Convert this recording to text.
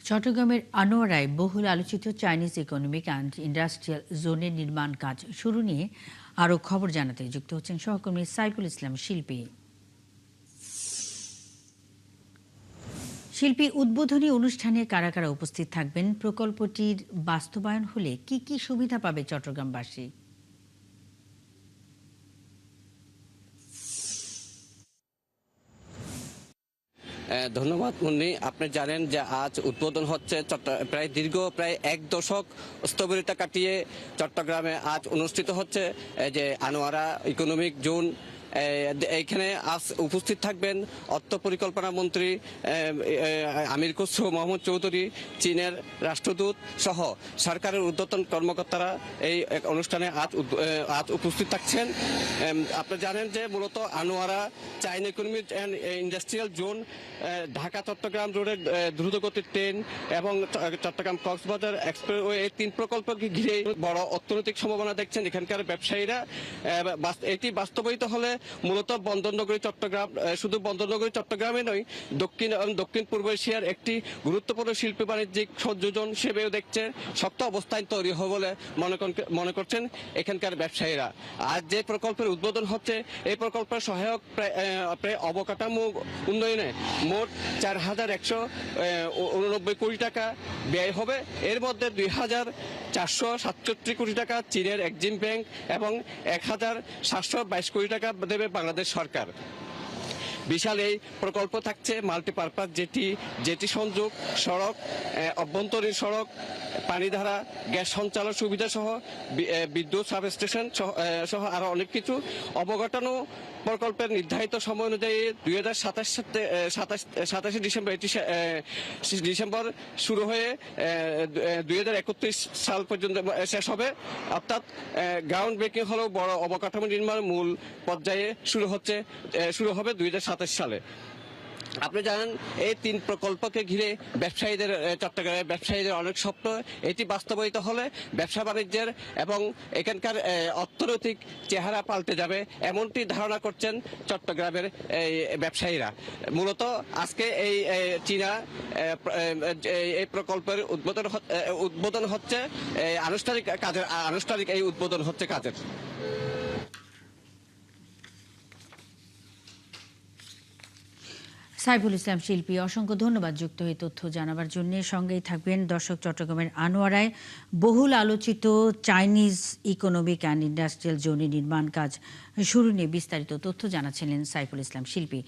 চট্টগ্রামের আনোয়ারায় বহুল আলোচিত চাইনিজ ইকোনমিক অ্যান্ড ইন্ডাস্ট্রিয়াল জোনের নির্মাণ কাজ শুরু নিয়ে আরও খবর জানাতে যুক্ত হচ্ছেন সহকর্মী সাইফুল ইসলাম শিল্পী। শিল্পী উদ্বোধনী অনুষ্ঠানে কারা কারা উপস্থিত থাকবেন, প্রকল্পটির বাস্তবায়ন হলে কি কি সুবিধা পাবে চট্টগ্রামবাসী? ধন্যবাদ মুন্নি। আপনি জানেন যে আজ উদ্বোধন হচ্ছে প্রায় এক দশক স্থবিরতা কাটিয়ে চট্টগ্রামে আজ অনুষ্ঠিত হচ্ছে যে আনোয়ারা ইকোনমিক জোন। এইখানে আজ উপস্থিত থাকবেন অর্থ পরিকল্পনা মন্ত্রী আমির খসরু মোহাম্মদ চৌধুরী, চীনের রাষ্ট্রদূত সহ সরকারের ঊর্ধ্বতন কর্মকর্তারা এই অনুষ্ঠানে আজ উপস্থিত থাকছেন। আপনি জানেন যে মূলত Anwara China economic and industrial zone Dhaka Chittagong রোডের দ্রুতগতির ট্রেন এবং চট্টগ্রাম কক্সবাজার এক্সপ্রেসওয়ে এই তিন প্রকল্পকে ঘিরে বড় অর্থনৈতিক সম্ভাবনা দেখছেন এখানকার ব্যবসায়ীরা। এটি বাস্তবায়িত হলে মূলত বন্দরনগরী চট্টগ্রাম শুধু বন্দরনগরী চট্টগ্রামে নয়, দক্ষিণ পূর্ব এশিয়ার একটি গুরুত্বপূর্ণ শিল্পী বাণিজ্যিক সংযোজন হিসেবেও দেখছে শক্ত অবস্থান তৈরি হবে বলে মনে করছেন এখানকার ব্যবসায়ীরা। আজ যে প্রকল্পের উদ্বোধন হচ্ছে এই প্রকল্পের সহায়ক প্রায় অবকাঠামো উন্নয়নে মোট 4,189 কোটি টাকা ব্যয় হবে। এর মধ্যে 2,467 কোটি টাকা চীনের এক্সিম ব্যাংক এবং 1,722 কোটি টাকা দেবে বাংলাদেশ সরকার। বিশাল এই প্রকল্প থাকছে মাল্টিপারপাস জেটি সংযোগ, সড়ক, অভ্যন্তরীণ সড়ক, পানিধারা, গ্যাস সঞ্চালন সুবিধা সহ বিদ্যুৎ সাবস্টেশন সহ আরো অনেক কিছু। অবকাঠামো প্রকল্পের নির্ধারিত সময় অনুযায়ী 2027 ডিসেম্বর শুরু হয়ে 2031 সাল পর্যন্ত শেষ হবে। অর্থাৎ গ্রাউন্ড ব্রেকিং হলেও বড় অবকাঠামো নির্মাণ মূল পর্যায়ে শুরু হবে 2027 সালে। আপনি জানেন এই তিন প্রকল্পকে ঘিরে চট্টগ্রামের ব্যবসায়ীদের অনেক স্বপ্ন। এটি বাস্তবায়িত হলে ব্যবসা বাণিজ্যের এবং এখানকার অর্থনৈতিক চেহারা পাল্টে যাবে এমনটি ধারণা করছেন চট্টগ্রামের এই ব্যবসায়ীরা। মূলত আজকে এই চীনা এই প্রকল্পের উদ্বোধন হচ্ছে আনুষ্ঠানিক এই উদ্বোধন হচ্ছে কাজের। সাইফুল ইসলাম শিল্পী, অসংখ্য ধন্যবাদ যুক্ত হয়ে তথ্য জানাবার জন্য। সঙ্গেই থাকবেন দর্শক। চট্টগ্রামের আনোয়ারায় বহুল আলোচিত চাইনিজ ইকোনমিক অ্যান্ড ইন্ডাস্ট্রিয়াল জোনের নির্মাণ কাজ শুরু নিয়ে বিস্তারিত তথ্য জানাচ্ছিলেন সাইফুল ইসলাম শিল্পী।